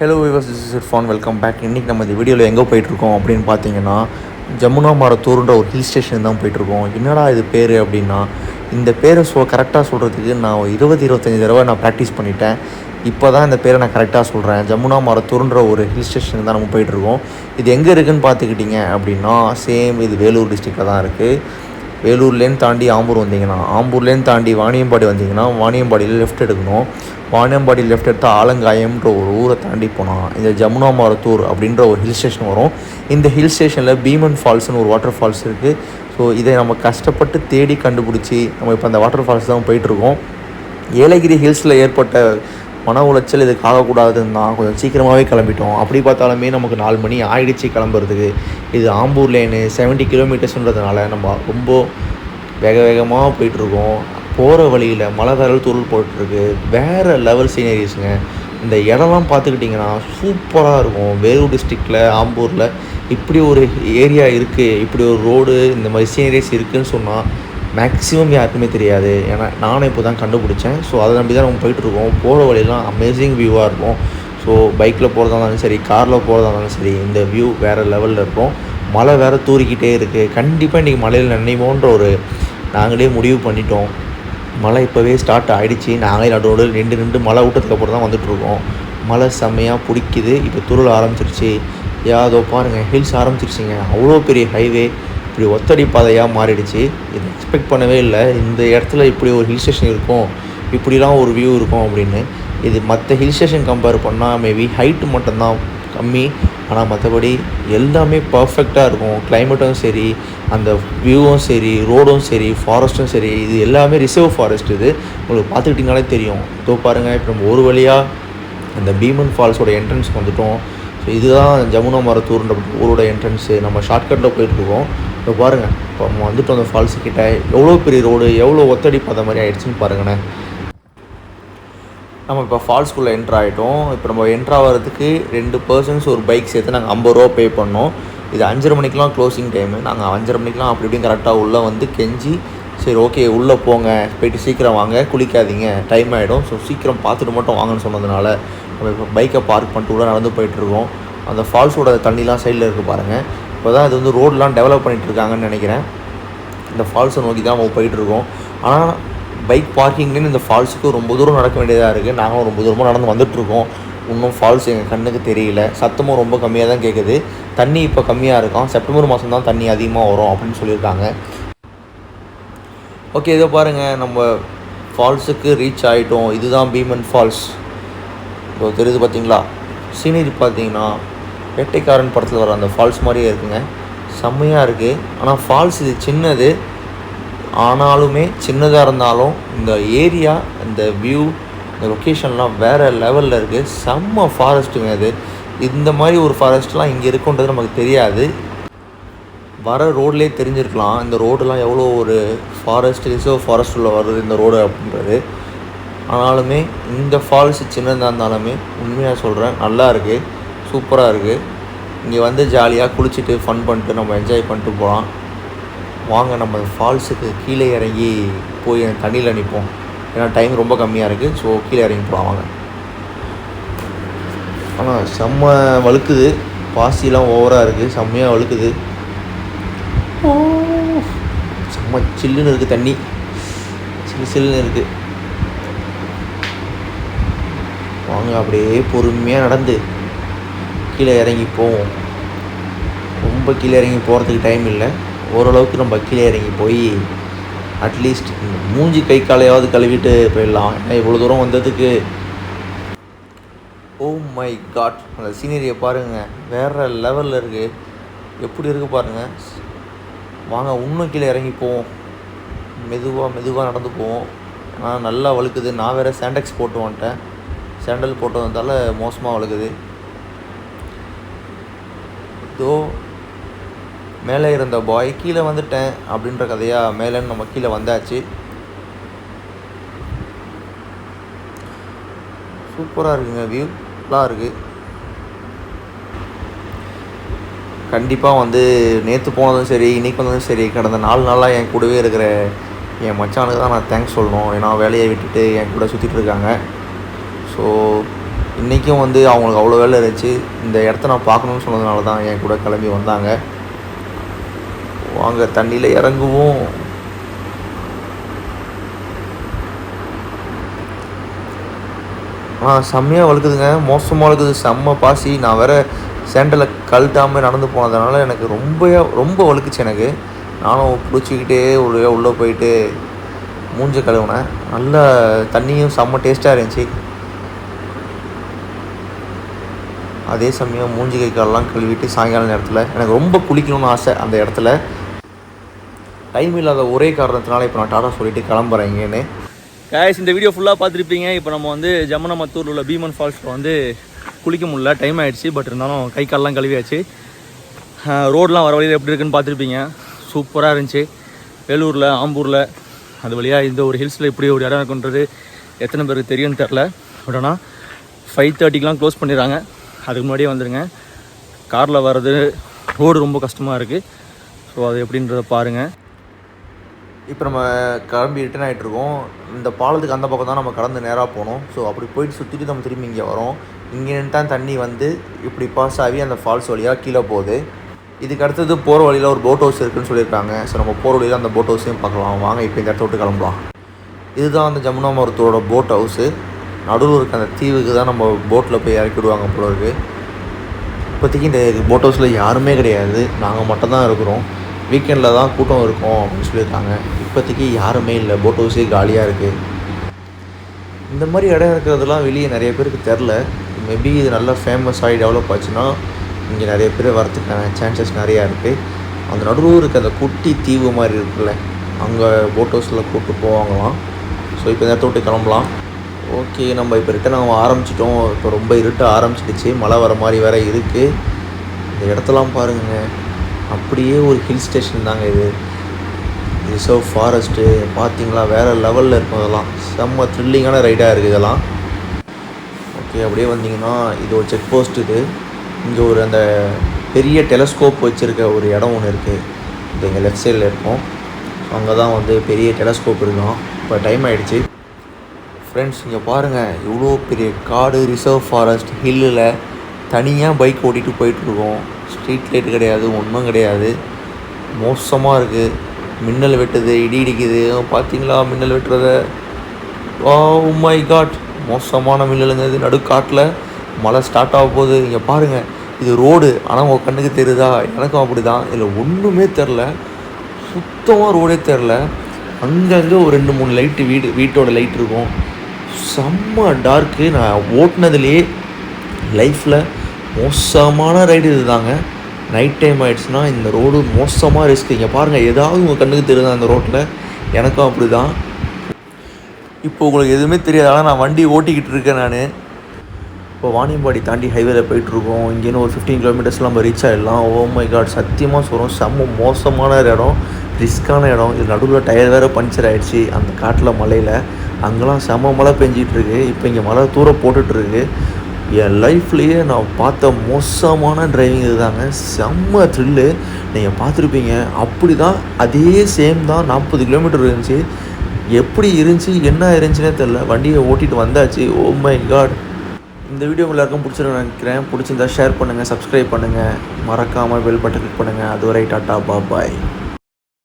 Hello viewers, this is Irfan. Welcome back. இன்றைக்கி நம்ம இந்த வீடியோவில் எங்கே போயிட்டுருக்கோம் அப்படின்னு பார்த்தீங்கன்னா, ஜமுனாமரத்தூர்ன்ற ஒரு ஹில் ஸ்டேஷன் தான் போயிட்டுருக்கோம். என்னடா இது பேர் அப்படின்னா, இந்த பேரை கரெக்டாக சொல்கிறதுக்கு நான் 20-25 தடவை நான் ப்ராக்டிஸ் பண்ணிட்டேன். இப்போ தான் இந்த பேரை நான் கரெக்டாக சொல்கிறேன். ஜமுனாமரத்தூர்ன்ற ஒரு ஹில் ஸ்டேஷன் தான் நம்ம போயிட்டுருக்கோம். இது எங்கே இருக்குதுன்னு பார்த்துக்கிட்டிங்க அப்படின்னா, சேம் இது வேலூர் டிஸ்ட்ரிக்டில் தான் இருக்குது. வேலூர்லேருந்து தாண்டி ஆம்பூர் வந்தீங்கன்னா, ஆம்பூர்லேருந்து தாண்டி வாணியம்பாடி வந்தீங்கன்னா, வாணியம்பாடியில் லெஃப்ட் எடுக்கணும். வாணியம்பாடி லெஃப்ட் எடுத்தால் ஆலங்காயம்ன்ற ஒரு ஊரை தாண்டி போனால் இந்த ஜமுனாமரத்தூர் அப்படின்ற ஒரு ஹில் ஸ்டேஷன் வரும். இந்த ஹில் ஸ்டேஷனில் பீமன் ஃபால்ஸ்னு ஒரு வாட்டர் ஃபால்ஸ் இருக்குது. ஸோ இதை நம்ம கஷ்டப்பட்டு தேடி கண்டுபிடிச்சி நம்ம இப்போ அந்த வாட்டர் ஃபால்ஸ் தான் போயிட்டுருக்கோம். ஏலகிரி ஹில்ஸில் ஏற்பட்ட மன உளைச்சல் இதுக்கு ஆகக்கூடாதுன்னு தான் கொஞ்சம் சீக்கிரமாகவே கிளம்பிட்டோம். அப்படி பார்த்தாலுமே நமக்கு 4 மணி ஆயிடுச்சு கிளம்புறதுக்கு. இது ஆம்பூர் லேனு 70 கிலோமீட்டர்ஸ்ன்றதுனால நம்ம ரொம்ப வேகமாக போயிட்டுருக்கோம். போகிற வழியில் மலை வேறல் தூரல் போட்டுருக்கு. வேறு லெவல் சீனரிஸுங்க. இந்த இடம்லாம் பார்த்துக்கிட்டிங்கன்னா சூப்பராக இருக்கும். வேலூர் டிஸ்ட்ரிக்டில் ஆம்பூரில் இப்படி ஒரு ஏரியா இருக்குது, இப்படி ஒரு ரோடு, இந்த மாதிரி சீனரிஸ் இருக்குதுன்னு சொன்னால் மேக்ஸிமம் யாருக்குமே தெரியாது. ஏன்னா நானே இப்போ தான் கண்டுபிடிச்சேன். ஸோ அதை நம்பி தான் நம்ம போயிட்டுருக்கோம். போகிற வழியெல்லாம் அமேசிங் வியூவாக இருக்கும். ஸோ பைக்கில் போகிறதா இருந்தாலும் சரி, காரில் போகிறதா இருந்தாலும் சரி, இந்த வியூ வேறு லெவலில் இருக்கும். மழை வேறு தூரிக்கிட்டே இருக்குது. கண்டிப்பாக இன்றைக்கி மழையில் நனைவோன்ற ஒரு நாங்களே முடிவு பண்ணிட்டோம். மழை இப்போவே ஸ்டார்ட் ஆகிடுச்சு. நாங்களே நடுவோடு நின்று மழை விட்டதுக்கப்புறம் தான் வந்துட்டுருக்கோம். மழை செம்மையாக பிடிக்குது. இப்போ துருள ஆரம்பிச்சிருச்சு. அதோ பாருங்கள், ஹில்ஸ் ஆரம்பிச்சிருச்சிங்க. அவ்வளோ பெரிய ஹைவே இப்படி ஒத்தடி பாதையாக மாறிடுச்சு. இது எக்ஸ்பெக்ட் பண்ணவே இல்லை. இந்த இடத்துல இப்படி ஒரு ஹில் ஸ்டேஷன் இருக்கும், இப்படிலாம் ஒரு வியூ இருக்கும் அப்படின்னு. இது மற்ற ஹில் ஸ்டேஷன் கம்பேர் பண்ணால் மேபி ஹைட்டு மட்டும்தான் கம்மி. ஆனால் மற்றபடி எல்லாமே பர்ஃபெக்டாக இருக்கும். கிளைமேட்டும் சரி, அந்த வியூவும் சரி, ரோடும் சரி, ஃபாரஸ்ட்டும் சரி, இது எல்லாமே ரிசர்வ் ஃபாரஸ்ட். இது உங்களுக்கு பார்த்துக்கிட்டிங்கனாலே தெரியும். இதோ பாருங்கள், இப்போ நம்ம ஒரு வழியாக அந்த பீமன் ஃபால்ஸோட என்ட்ரன்ஸ் வந்துவிட்டோம். ஸோ இதுதான் ஜமுனாமரத்தூர்ன்ற ஊரோட என்ட்ரன்ஸு. நம்ம ஷார்ட்கட்டில் போயிட்டுருக்கோம். இப்போ பாருங்கள், இப்போ நம்ம வந்துவிட்டோம் அந்த ஃபால்ஸுக்கிட்ட. எவ்வளோ பெரிய ரோடு, எவ்வளோ ஒத்தடி பார்த்த மாதிரி ஆகிடுச்சின்னு பாருங்கண்ணே. நம்ம இப்போ ஃபால்ஸ்குள்ளே என்ட்ரு ஆகிட்டோம். இப்போ நம்ம என்ட்ரு ஆகிறதுக்கு 2 பர்சன்ஸ் ஒரு பைக் சேர்த்து நாங்கள் 50 ரூபா பே பண்ணோம். இது 5:30 மணிக்கெலாம் க்ளோசிங் டைமு. நாங்கள் 5:30 மணிக்கெலாம் அப்படி இப்படின்னு கரெக்டாக உள்ளே வந்து கெஞ்சி, சரி ஓகே உள்ளே போங்க, போய்ட்டு சீக்கிரம் வாங்க, குளிக்காதீங்க, டைம் ஆகிடும், ஸோ சீக்கிரம் பார்த்துட்டு மட்டும் வாங்கன்னு சொன்னதுனால நம்ம இப்போ பைக்கை பார்க் பண்ணிட்டு உள்ளே நடந்து போயிட்டுருக்கோம். அந்த ஃபால்ஸோட தண்ணிலாம் சைடில் இருக்குது பாருங்கள். இப்போ தான் இது வந்து ரோடெலாம் டெவலப் பண்ணிகிட்டு இருக்காங்கன்னு நினைக்கிறேன். இந்த ஃபால்ஸை நோக்கி தான் நம்ம போயிட்டுருக்கோம். ஆனால் பைக் பார்க்கிங்லேருந்து இந்த ஃபால்ஸுக்கு ரொம்ப தூரம் நடக்க வேண்டியதாக இருக்குது. நாங்களும் ரொம்ப தூரமாக நடந்து வந்துட்டுருக்கோம். இன்னும் ஃபால்ஸ் எங்கள் கண்ணுக்கு தெரியல. சத்தமும் ரொம்ப கம்மியாக தான் கேட்குது. தண்ணி இப்போ கம்மியாக இருக்கும். செப்டம்பர் மாதம் தான் தண்ணி அதிகமாக வரும் அப்படின்னு சொல்லியிருக்காங்க. ஓகே, இதை பாருங்கள், நம்ம ஃபால்ஸுக்கு ரீச் ஆகிட்டோம். இதுதான் பீமன் ஃபால்ஸ். இப்போ தெரியுது பார்த்தீங்களா? சீனரி பார்த்தீங்கன்னா வேட்டைக்காரன் படத்தில் வர அந்த ஃபால்ஸ் மாதிரியே இருக்குங்க. செம்மையாக இருக்குது. ஆனால் ஃபால்ஸ் இது சின்னது. ஆனாலுமே சின்னதாக இருந்தாலும் இந்த ஏரியா, இந்த வியூ, இந்த லொக்கேஷன்லாம் வேறு லெவலில் இருக்குது. செம்ம ஃபாரஸ்ட்டுங்க இது. இந்த மாதிரி ஒரு ஃபாரஸ்ட்லாம் இங்கே இருக்குன்றது நமக்கு தெரியாது. வர ரோட்லேயே தெரிஞ்சிருக்கலாம் இந்த ரோடெலாம் எவ்வளோ ஒரு ஃபாரஸ்ட், ரிசர்வ் ஃபாரஸ்ட்டில் வருது இந்த ரோடு அப்படின்றது. ஆனாலுமே இந்த ஃபால்ஸ் சின்னதாக இருந்தாலுமே உண்மையாக சொல்கிறேன், நல்லா இருக்குது, சூப்பராக இருக்குது. இங்கே வந்து ஜாலியாக குளிச்சுட்டு ஃபன் பண்ணிட்டு நம்ம என்ஜாய் பண்ணிட்டு போகலாம். வாங்க நம்ம ஃபால்ஸுக்கு கீழே இறங்கி போய் தண்ணியில் நிற்போம். ஏன்னா டைம் ரொம்ப கம்மியாக இருக்குது. ஸோ கீழே இறங்கி போகலாம் வாங்க. ஆனால் செம்ம வழுக்குது. பாசிலாம் ஓவராக இருக்குது. செம்மையாக வழுக்குது. செம்ம சில்லுன்னு இருக்குது தண்ணி. சில்லுன்னு இருக்குது. வாங்க அப்படியே பொறுமையாக நடந்து கீழே இறங்கி போவோம். ரொம்ப கீழே இறங்கி போகிறதுக்கு டைம் இல்லை. ஓரளவுக்கு நம்ம கீழே இறங்கி போய் அட்லீஸ்ட் மூஞ்சி கை காலையாவது கழுவிட்டு போயிடலாம். ஏன்னா இவ்வளோ தூரம் வந்ததுக்கு. ஓ மை காட், அந்த சீனரியை பாருங்கள், வேறு லெவலில் இருக்குது. எப்படி இருக்குது பாருங்கள். வாங்க இன்னும் கீழே இறங்கி போவோம். மெதுவாக நடந்து போவோம். ஆனால் நல்லா வழுக்குது. நான் வேறு சாண்டெக்ஸ் போட்டு வந்துட்டேன். சாண்டல் போட்டு வந்தால மோசமாக வழுக்குது. இதோ மேலே இருந்த பாய் கீழே வந்துட்டேன் அப்படின்ற கதையாக மேலேன்னு நம்ம கீழே வந்தாச்சு. சூப்பராக இருக்குங்க, வியூ நல்லா இருக்குது. கண்டிப்பாக வந்து நேற்று போனதும் சரி, இன்றைக்கி வந்ததும் சரி, கடந்த 4 நாளாக என் கூடவே இருக்கிற என் மச்சானுக்கு தான் நான் தேங்க்ஸ் சொல்லணும். ஏன்னா வேலையை விட்டுட்டு என் கூட சுற்றிட்டு இருக்காங்க. ஸோ இன்றைக்கும் வந்து அவங்களுக்கு அவ்வளோ வேலை இருந்துச்சு. இந்த இடத்த நான் பார்க்கணுன்னு சொன்னதுனால தான் என் கூட கிளம்பி வந்தாங்க. வாங்க தண்ணியில் இறங்குவோம். செம்மையாக வழுக்குதுங்க, மோசமாக வழுக்குது, செம்ம பாசி. நான் வேறு சேண்டலை கழட்டாமல் நடந்து போனதுனால எனக்கு ரொம்ப வழுக்குச்சு எனக்கு. நானும் பிடிச்சிக்கிட்டே உள்ளே போயிட்டு மூஞ்ச கழுவுனேன். நல்ல தண்ணியும் செம்ம டேஸ்ட்டாக இருந்துச்சு. அதே சமயம் மூஞ்சி கை காலெலாம் கழுவிட்டு சாயங்கால நேரத்தில் எனக்கு ரொம்ப குளிக்கணும்னு ஆசை. அந்த இடத்துல டைம் இல்லாத ஒரே காரணத்தினால இப்போ நான் டாடா சொல்லிவிட்டு கிளம்புறேன் இங்கேன்னு. கைஸ், இந்த வீடியோ ஃபுல்லாக பார்த்துருப்பீங்க. இப்போ நம்ம வந்து ஜமுனாமத்தூரில் உள்ள பீமன் ஃபால்ஸில் வந்து குளிக்க முடியல, டைம் ஆகிடுச்சு. பட் இருந்தாலும் கை காலெலாம் கழுவியாச்சு. ரோடெலாம் வர வழியில் எப்படி இருக்குன்னு பார்த்துருப்பீங்க. சூப்பராக இருந்துச்சு. வேலூரில் ஆம்பூரில் அது வழியாக இந்த ஒரு ஹில்ஸில் இப்படி ஒரு இடம் இருக்குன்றது எத்தனை பேருக்கு தெரியும்னு தெரில. பட் ஆனால் 5:30க்கெலாம் க்ளோஸ் பண்ணிடுறாங்க. அதுக்கு முன்னாடியே வந்துடுங்க. காரில் வர்றது ரோடு ரொம்ப கஷ்டமாக இருக்குது. ஸோ அது எப்படின்றத பாருங்கள். இப்போ நம்ம கிளம்பி ரிட்டன் ஆகிட்ருக்கோம். இந்த பாலத்துக்கு அந்த பக்கம் தான் நம்ம கடந்து நேராக போனோம். ஸோ அப்படி போயிட்டு சுற்றிட்டு நம்ம திரும்பி இங்கே வரோம். இங்கேன்னு தான் தண்ணி வந்து இப்படி பாஸ் ஆகி அந்த ஃபால்ஸ் வழியாக கீழே போகுது. இதுக்கு அடுத்தது போகிற வழியில் ஒரு போட் ஹவுஸ் இருக்குதுன்னு சொல்லியிருக்காங்க. ஸோ நம்ம போகிற வழியில் அந்த போட் ஹவுஸையும் பார்க்கலாம். வாங்க இப்போ இந்த இடத்த விட்டு கிளம்பலாம். இதுதான் அந்த ஜமுனாமரத்தூரோட போட் ஹவுஸு. நடுவில் இருக்க அந்த தீவுக்கு தான் நம்ம போட்டில் போய் இறக்கி விடுவாங்க போல இருக்குது. இப்போதைக்கு இந்த போட் ஹவுஸில் யாருமே கிடையாது, நாங்கள் மட்டும்தான் இருக்கிறோம். வீக்கெண்டில் தான் கூட்டம் இருக்கும் அப்படின்னு சொல்லியிருக்காங்க. இப்போதைக்கு யாருமே இல்லை, போட் ஹவுஸே காலியாக இருக்குது. இந்த மாதிரி இடம் இருக்கிறதுலாம் வெளியே நிறைய பேருக்கு தெரில. மேபி இது நல்லா ஃபேமஸ் ஆகி டெவலப் ஆச்சுன்னா இங்கே நிறைய பேர் வரத்துக்கான சான்சஸ் நிறையா இருக்குது. அந்த நடுவில் இருக்க அந்த குட்டி தீவு மாதிரி இருக்குல்ல, அங்கே போட் ஹவுஸில் கூப்பிட்டு போவாங்களாம். ஸோ இப்போ இந்த இடத்த விட்டு கிளம்பலாம். ஓகே, நம்ம இப்போ ரிட்டன் ஆரம்பிச்சிட்டோம். இப்போ ரொம்ப இருட்ட ஆரம்பிச்சிடுச்சு, மழை வர மாதிரி வேறு இருக்குது. இந்த இடத்தெல்லாம் பாருங்கள், அப்படியே ஒரு ஹில் ஸ்டேஷன் தாங்க இது. ரிசர்வ் ஃபாரஸ்ட்டு பார்த்திங்களா, வேறு லெவலில் இருக்கும். அதெல்லாம் செம்ம த்ரில்லிங்கான ரைடாக இருக்குது இதெல்லாம். ஓகே, அப்படியே வந்தீங்கன்னா இது ஒரு செக் போஸ்ட். இது இங்கே ஒரு அந்த பெரிய டெலஸ்கோப் வச்சுருக்க ஒரு இடம் ஒன்று இருக்குது. இது எங்கள் லெஃப்ட் சைடில் இருக்கும். அங்கே தான் வந்து பெரிய டெலஸ்கோப் இருக்கும். இப்போ டைம் ஆகிடுச்சு ஃப்ரெண்ட்ஸ். இங்கே பாருங்கள், இவ்வளோ பெரிய காடு, ரிசர்வ் ஃபாரஸ்ட், ஹில்லில் தனியாக பைக் ஓட்டிகிட்டு போயிட்டுருக்கோம். ஸ்ட்ரீட் லைட் கிடையாது, ஒன்றும் கிடையாது. மோசமாக இருக்குது. மின்னல் வெட்டுது, இடி இடிக்குது. பார்த்தீங்களா மின்னல் வெட்டுறத? ஓ மை காட், மோசமான மின்னலுங்க இது. நடுக்காட்டில் மழை ஸ்டார்ட் ஆக போகுது. இங்கே பாருங்கள், இது ரோடு, ஆனால் உங்கள் கண்ணுக்கு தெரியுதா? எனக்கும் அப்படி தான். இதில் ஒன்றுமே தெரில, சுத்தமாக ரோடே தெரில. அங்கங்கே ஒரு 2-3 லைட்டு, வீட்டோட லைட் இருக்கும். செம்ம டார்க்கு. நான் ஓட்டினதுலேயே லைஃப்பில் மோசமான ரைடு இது தாங்க. நைட் டைம் ஆகிடுச்சுன்னா இந்த ரோடு மோசமாக ரிஸ்க். இங்கே பாருங்கள், ஏதாவது உங்கள் கண்ணுக்கு தெரியுதா அந்த ரோட்டில்? எனக்கும் அப்படி தான். இப்போ உங்களுக்கு எதுவுமே தெரியாது, நான் வண்டி ஓட்டிக்கிட்டு இருக்கேன். நான் இப்போ வாணியம்பாடி தாண்டி ஹைவேல போயிட்டுருக்கோம். இங்கேன்னு ஒரு 15 கிலோமீட்டர்ஸ்லாம் நம்ம ரீச் ஆகிடலாம். ஓ மை காட், சத்தியமாக சொல்கிறோம், செம்ம மோசமான இடம், ரிஸ்க்கான இடம். இது நடுவில் டயர் வேறு பஞ்சர் ஆகிடுச்சு அந்த காட்டில், மலையில். அங்கெல்லாம் செம்ம மழை பெஞ்சிகிட்ருக்கு. இப்போ இங்கே மழை தூர போட்டுட்ருக்கு. என் லைஃப்லேயே நான் பார்த்த மோசமான டிரைவிங் இது தாங்க. செம்ம த்ரில்லு. நீங்கள் பார்த்துருப்பீங்க. அப்படி தான், அதே சேம் தான் 40 கிலோமீட்டர் இருந்துச்சு. எப்படி இருந்துச்சு, என்ன இருந்துச்சுன்னே தெரில. வண்டியை ஓட்டிகிட்டு வந்தாச்சு. Oh my god. இந்த வீடியோ எல்லாருக்கும் பிடிச்சிருன்னு நினைக்கிறேன். பிடிச்சிருந்தா ஷேர் பண்ணுங்கள், சப்ஸ்கிரைப் பண்ணுங்கள், மறக்காமல் பெல் பட்டன் கிளிக் பண்ணுங்கள். அதுவரை டாட்டா, பாய்.